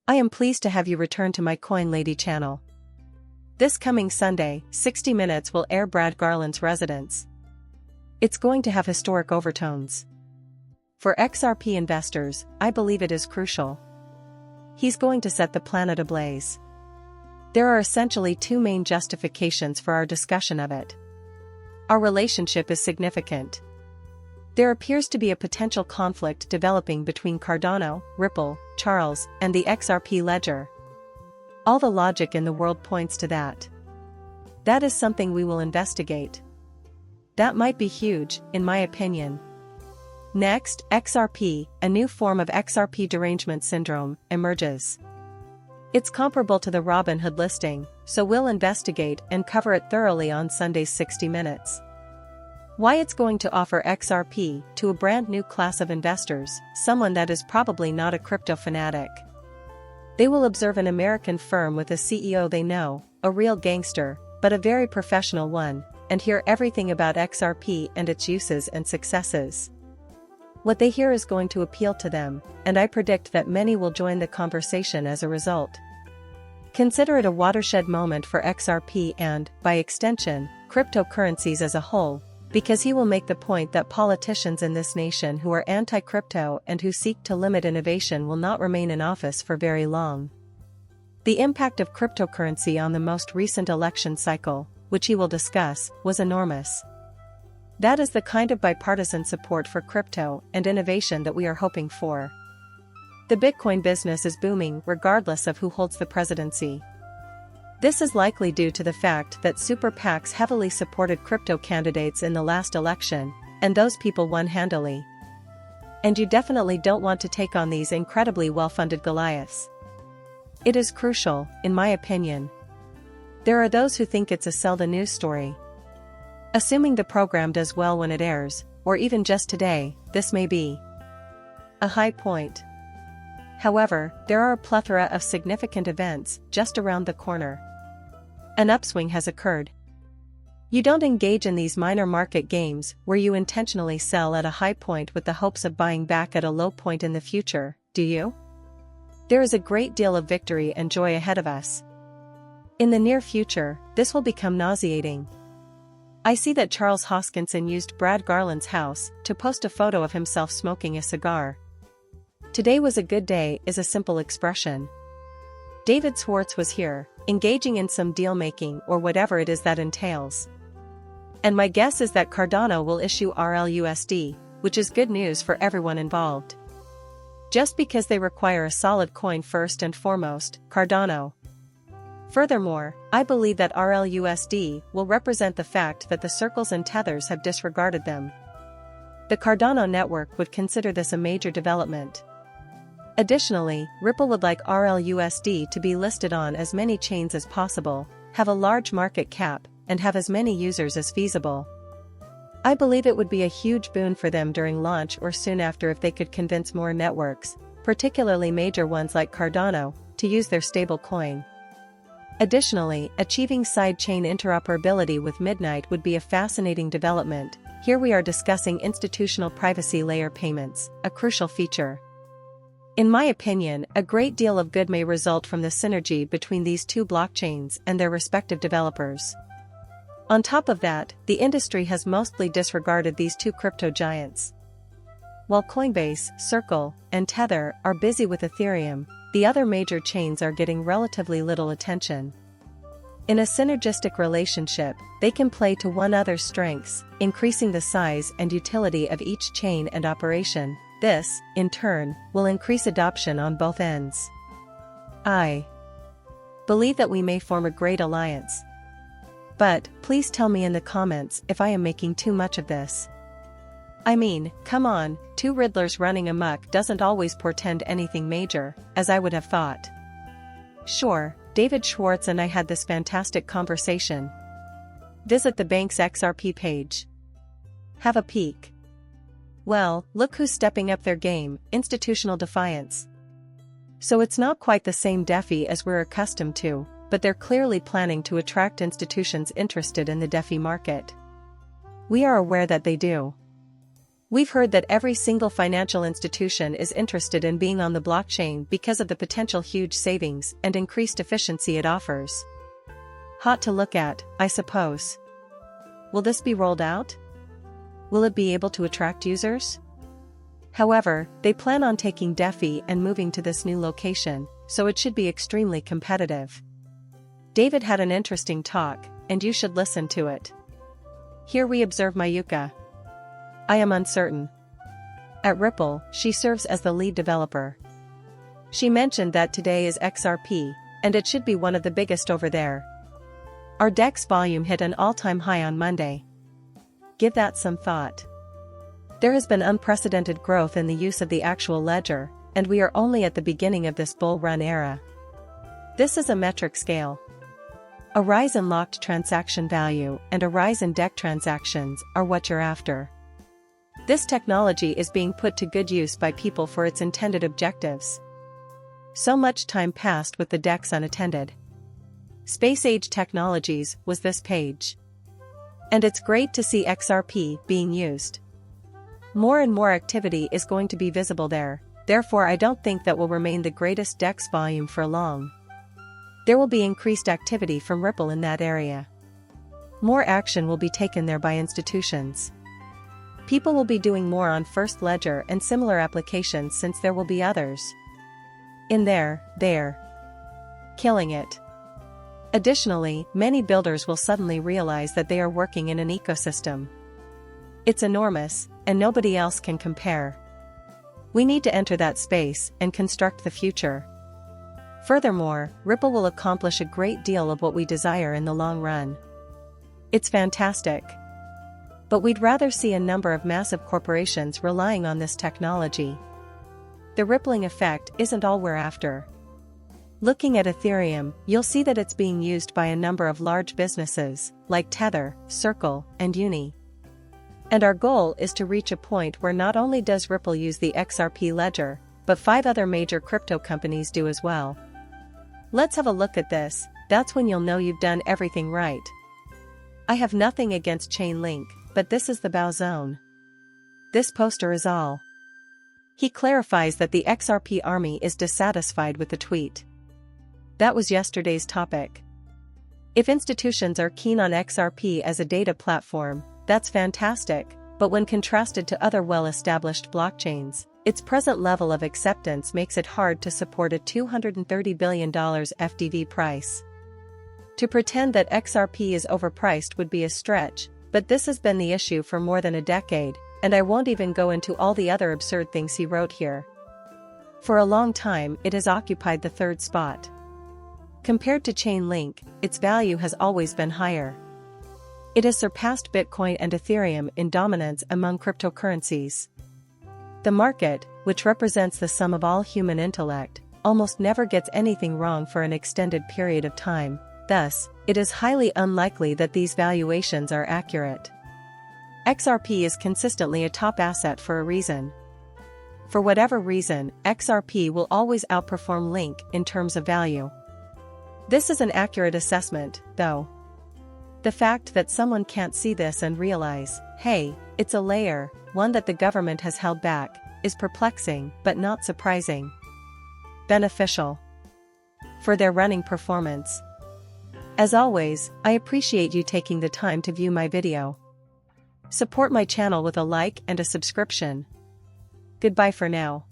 I am pleased to have you return to my Coin Lady channel. This coming Sunday, 60 Minutes will air Brad Garland's Residence. It's going to have historic overtones. For XRP investors, I believe it is crucial. He's going to set the planet ablaze. There are essentially two main justifications for our discussion of it. Our relationship is significant. There appears to be a potential conflict developing between Cardano, Ripple, Charles, and the XRP ledger. All the logic in the world points to that. That is something we will investigate. That might be huge, in my opinion. Next, XRP, a new form of XRP derangement syndrome, emerges. It's comparable to the Robinhood listing, so we'll investigate and cover it thoroughly on Sunday's 60 Minutes. Why it's going to offer XRP to a brand new class of investors, someone that is probably not a crypto fanatic. They will observe an American firm with a CEO they know, a real gangster, but a very professional one, and hear everything about XRP and its uses and successes. What they hear is going to appeal to them, and I predict that many will join the conversation as a result. Consider it a watershed moment for XRP and, by extension, cryptocurrencies as a whole, because he will make the point that politicians in this nation who are anti-crypto and who seek to limit innovation will not remain in office for very long. The impact of cryptocurrency on the most recent election cycle, which he will discuss, was enormous. That is the kind of bipartisan support for crypto and innovation that we are hoping for. The Bitcoin business is booming regardless of who holds the presidency. This is likely due to the fact that super PACs heavily supported crypto candidates in the last election, and those people won handily. And you definitely don't want to take on these incredibly well-funded Goliaths. It is crucial, in my opinion. There are those who think it's a sell the news story. Assuming the program does well when it airs, or even just today, this may be a high point. However, there are a plethora of significant events just around the corner. An upswing has occurred. You don't engage in these minor market games where you intentionally sell at a high point with the hopes of buying back at a low point in the future, do you? There is a great deal of victory and joy ahead of us. In the near future, this will become nauseating. I see that Charles Hoskinson used Brad Garland's house to post a photo of himself smoking a cigar. Today was a good day is a simple expression. David Schwartz was here, engaging in some deal-making or whatever it is that entails. And my guess is that Cardano will issue RLUSD, which is good news for everyone involved. Just because they require a solid coin first and foremost, Cardano. Furthermore, I believe that RLUSD will represent the fact that the circles and tethers have disregarded them. The Cardano network would consider this a major development. Additionally, Ripple would like RLUSD to be listed on as many chains as possible, have a large market cap, and have as many users as feasible. I believe it would be a huge boon for them during launch or soon after if they could convince more networks, particularly major ones like Cardano, to use their stable coin. Additionally, achieving sidechain interoperability with Midnight would be a fascinating development. Here we are discussing institutional privacy layer payments, a crucial feature. In my opinion, a great deal of good may result from the synergy between these two blockchains and their respective developers. On top of that, the industry has mostly disregarded these two crypto giants. While Coinbase, Circle, and Tether are busy with Ethereum, the other major chains are getting relatively little attention. In a synergistic relationship, they can play to one another's strengths, increasing the size and utility of each chain and operation. This, in turn, will increase adoption on both ends. I believe that we may form a great alliance. But, please tell me in the comments if I am making too much of this. I mean, come on, two Riddlers running amok doesn't always portend anything major, as I would have thought. Sure, David Schwartz and I had this fantastic conversation. Visit the bank's XRP page. Have a peek. Well, look who's stepping up their game, institutional defiance. So it's not quite the same DeFi as we're accustomed to, but they're clearly planning to attract institutions interested in the DeFi market. We are aware that they do. We've heard that every single financial institution is interested in being on the blockchain because of the potential huge savings and increased efficiency it offers. Hot to look at, I suppose. Will this be rolled out? Will it be able to attract users? However, they plan on taking DeFi and moving to this new location, so it should be extremely competitive. David had an interesting talk, and you should listen to it. Here we observe Mayuka. I am uncertain. At Ripple, she serves as the lead developer. She mentioned that today is XRP, and it should be one of the biggest over there. Our DEX volume hit an all-time high on Monday. Give that some thought. There has been unprecedented growth in the use of the actual ledger, and we are only at the beginning of this bull run era. This is a metric scale. A rise in locked transaction value and a rise in DEX transactions are what you're after. This technology is being put to good use by people for its intended objectives. So much time passed with the DEX unattended. Space Age Technologies was this page. And it's great to see XRP being used. More and more activity is going to be visible there, therefore I don't think that will remain the greatest DEX volume for long. There will be increased activity from Ripple in that area. More action will be taken there by institutions. People will be doing more on First Ledger and similar applications since there will be others. In there, they're killing it. Additionally, many builders will suddenly realize that they are working in an ecosystem. It's enormous, and nobody else can compare. We need to enter that space and construct the future. Furthermore, Ripple will accomplish a great deal of what we desire in the long run. It's fantastic. But we'd rather see a number of massive corporations relying on this technology. The rippling effect isn't all we're after. Looking at Ethereum, you'll see that it's being used by a number of large businesses, like Tether, Circle, and Uni. And our goal is to reach a point where not only does Ripple use the XRP ledger, but 5 other major crypto companies do as well. Let's have a look at this, that's when you'll know you've done everything right. I have nothing against Chainlink, but this is the bow zone. This poster is all. He clarifies that the XRP army is dissatisfied with the tweet. That was yesterday's topic. If institutions are keen on XRP as a data platform, that's fantastic, but when contrasted to other well-established blockchains, its present level of acceptance makes it hard to support a $230 billion FDV price. To pretend that XRP is overpriced would be a stretch, but this has been the issue for more than a decade, and I won't even go into all the other absurd things he wrote here. For a long time, it has occupied the 3rd spot. Compared to Chainlink, its value has always been higher. It has surpassed Bitcoin and Ethereum in dominance among cryptocurrencies. The market, which represents the sum of all human intellect, almost never gets anything wrong for an extended period of time, thus, it is highly unlikely that these valuations are accurate. XRP is consistently a top asset for a reason. For whatever reason, XRP will always outperform Link in terms of value. This is an accurate assessment, though. The fact that someone can't see this and realize, hey, it's a layer, one that the government has held back, is perplexing but not surprising. Beneficial for their running performance. As always, I appreciate you taking the time to view my video. Support my channel with a like and a subscription. Goodbye for now.